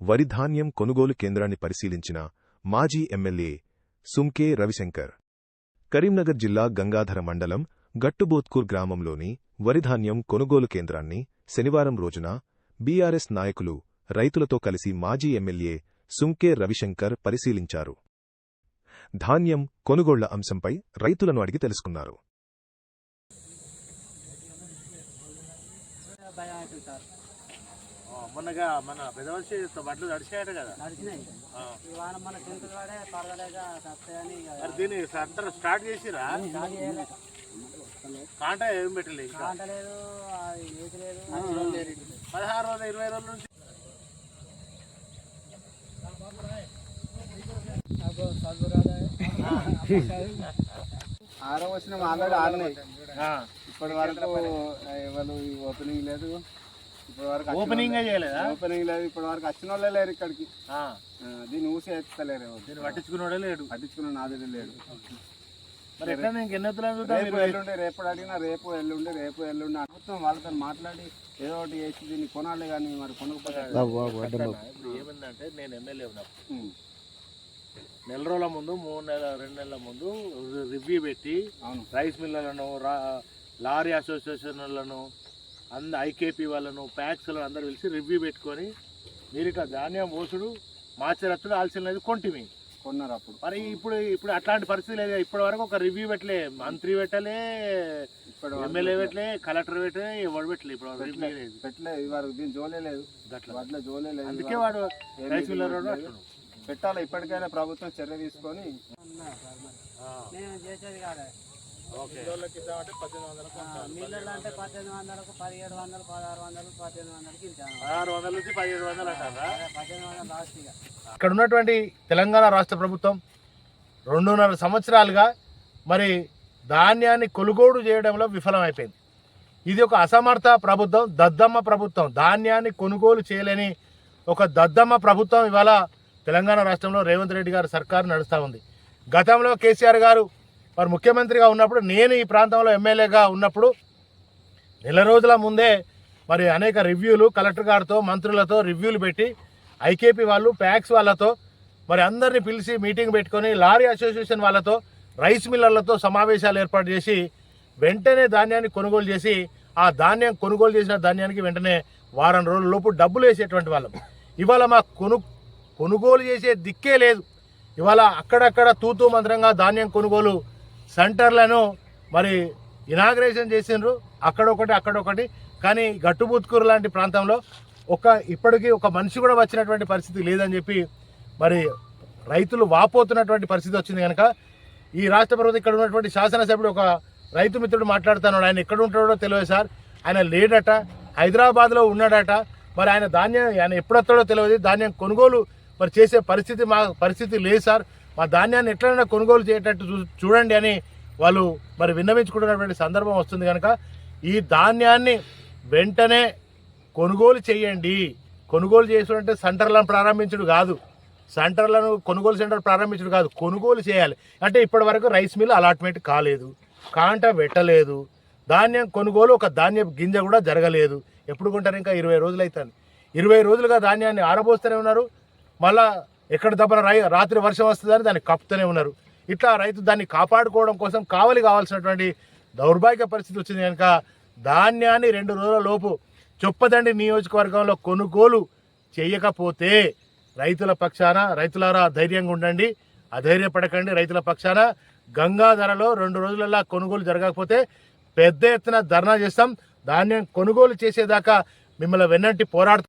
వరి ధాన్యం కొనుగోలు కేంద్రాన్ని పరిశీలించిన మాజీ ఎమ్మెల్యే సుంకే రవిశంకర్. కరీంనగర్ జిల్లా గంగాధర మండలం గట్టుబోత్కూర్ గ్రామంలోని వరిధాన్యం కొనుగోలు కేంద్రాన్ని శనివారం రోజున బీఆర్ఎస్ నాయకులు రైతులతో కలిసి మాజీ ఎమ్మెల్యే సుంకే రవిశంకర్ పరిశీలించారు. ధాన్యం కొనుగోళ్ల అంశంపై రైతులను అడిగి తెలుసుకున్నారు. మొన్నగా మన పెదవలసి బట్టలు తడిచాయట కదా, దీన్ని అందరూ స్టార్ట్ చేసిరా? కాంట ఏం పెట్టలేదు, 16 రోజులు 20 రోజుల నుంచి ఆరో వచ్చిన ఆల్రెడీ ఆడినాయి. ఇప్పటి వరకు ఎవరు ఓపెనింగ్ లేదు, ఇప్పటి వరకు ఓపెనింగ్ లేదు. ఇప్పటి వరకు వచ్చిన వాళ్ళే లేరు ఇక్కడికి. దీన్ని ఊసి ఎత్తలేరు, దీన్ని పట్టించుకున్నాడే లేడు, పట్టించుకున్న నాదే లేడు. మరి ఎట్లా రేపు అడిగినా రేపు ఎల్లుండి ప్రభుత్వం వాళ్ళతో మాట్లాడి ఏదో ఒకటి చేసి దీన్ని కొనాలి. కానీ మరి కొనకపోతే ఏమైందంటే, నేను ఎమ్మెల్యే ఉన్నప్పుడు నెల రోజుల ముందు 2 నెలల ముందు రివ్యూ పెట్టి రైస్ మిల్లర్లను, లారీ అసోసియేషన్లను, ఐకేపీ వాళ్ళను, ప్యాక్స్లను అందరూ పిలిచి రివ్యూ పెట్టుకొని మీరు ఇట్లా ధాన్యం పోసుడు మార్చరచ్చుడు ఆల్సిన లేదు కొంటిమి కొన్నారు. అప్పుడు మరి ఇప్పుడు అట్లాంటి పరిస్థితి లేదు. ఇప్పటి వరకు ఒక రివ్యూ పెట్టలే, మంత్రి పెట్టలే, ఎమ్మెల్యే పెట్టలే, కలెక్టర్ పెట్టలే, ఎవరు పెట్టలే. ఇప్పుడు పెట్టలేదు, దీని జోలే లేదు, అట్లా జోలే లేదు. అందుకే వాడు రైస్ మిల్లర్ పెట్టాలి. ఇప్పటికైనా ప్రభుత్వం చర్య తీసుకొని ఇక్కడ ఉన్నటువంటి తెలంగాణ రాష్ట్ర ప్రభుత్వం 2.5 సంవత్సరాలుగా మరి ధాన్యాన్ని కొనుగోలు చేయడంలో విఫలమైపోయింది. ఇది ఒక అసమర్థ ప్రభుత్వం, దద్దమ్మ ప్రభుత్వం. ధాన్యాన్ని కొనుగోలు చేయలేని ఒక దద్దమ్మ ప్రభుత్వం ఇవాళ తెలంగాణ రాష్ట్రంలో రేవంత్ రెడ్డి గారు సర్కారు నడుస్తూ ఉంది. గతంలో కేసీఆర్ గారు మరి ముఖ్యమంత్రిగా ఉన్నప్పుడు, నేను ఈ ప్రాంతంలో ఎమ్మెల్యేగా ఉన్నప్పుడు నెల రోజుల ముందే మరి అనేక రివ్యూలు కలెక్టర్ గారితో, మంత్రులతో రివ్యూలు పెట్టి, ఐకేపీ వాళ్ళు, ప్యాక్స్ వాళ్ళతో మరి అందరినీ పిలిచి మీటింగ్ పెట్టుకొని, లారీ అసోసియేషన్ వాళ్ళతో, రైస్ మిల్లర్లతో సమావేశాలు ఏర్పాటు చేసి వెంటనే ధాన్యాన్ని కొనుగోలు చేసి, ఆ ధాన్యం కొనుగోలు చేసిన ధాన్యానికి వెంటనే వారం రోజుల లోపు డబ్బులు వేసేటువంటి వాళ్ళం. ఇవాళ మా కొనుగోలు చేసే దిక్కే లేదు. ఇవాళ అక్కడక్కడ తూతూ మంత్రంగా ధాన్యం కొనుగోలు సెంటర్లను మరి ఇనాగ్రేషన్ చేసిండ్రు, అక్కడొకటి. కానీ గట్టుబూత్కూరు లాంటి ప్రాంతంలో ఇప్పటికీ ఒక మనిషి కూడా వచ్చినటువంటి పరిస్థితి లేదని చెప్పి మరి రైతులు వాపోతున్నటువంటి పరిస్థితి వచ్చింది. కనుక ఈ రాష్ట్ర ప్రభుత్వం, ఇక్కడ ఉన్నటువంటి శాసనసభ్యుడు ఒక రైతు మిత్రుడు మాట్లాడుతున్నాడు. ఆయన ఎక్కడ ఉంటాడో తెలియదు సార్, ఆయన లేడట, హైదరాబాద్లో ఉన్నాడట. మరి ఆయన ఎప్పుడొస్తాడో తెలియదు. ధాన్యం కొనుగోలు మరి చేసే పరిస్థితి లేదు సార్, మా ధాన్యాన్ని ఎట్లైనా కొనుగోలు చేసేటట్టు చూడండి అని వాళ్ళు మరి విన్నవించుకుంటున్నటువంటి సందర్భం వస్తుంది. కనుక ఈ ధాన్యాన్ని వెంటనే కొనుగోలు చేయండి. కొనుగోలు చేసుకుంటే సెంటర్లను ప్రారంభించడు కాదు, కొనుగోలు సెంటర్ ప్రారంభించడు కాదు, కొనుగోలు చేయాలి. అంటే ఇప్పటి వరకు రైస్ మిల్ అలాట్మెంట్ కాలేదు, కాంట పెట్టలేదు, ధాన్యం కొనుగోలు ఒక ధాన్యం గింజ కూడా జరగలేదు. ఎప్పుడు కొంటారు? ఇంకా 20 రోజులు అవుతుంది. 20 రోజులుగా ధాన్యాన్ని ఆరబోస్తూనే ఉన్నారు. మళ్ళా ఎక్కడ దెబ్బన రాత్రి వర్షం వస్తుందని దాన్ని కప్పుతూనే ఉన్నారు. ఇట్లా రైతు దాన్ని కాపాడుకోవడం కోసం కావాల్సినటువంటి దౌర్భాగ్య పరిస్థితి వచ్చింది. కనుక ధాన్యాన్ని 2 రోజుల లోపు చొప్పదండి నియోజకవర్గంలో కొనుగోలు చేయకపోతే రైతుల పక్షాన, రైతులారా ధైర్యంగా ఉండండి, అధైర్యపడకండి. రైతుల పక్షాన గంగాధరలో 2 రోజులలో కొనుగోలు జరగకపోతే పెద్ద ఎత్తున ధర్నా చేస్తాం. ధాన్యం కొనుగోలు చేసేదాకా మిమ్మల్ని వెన్నంటి పోరాడుతాం.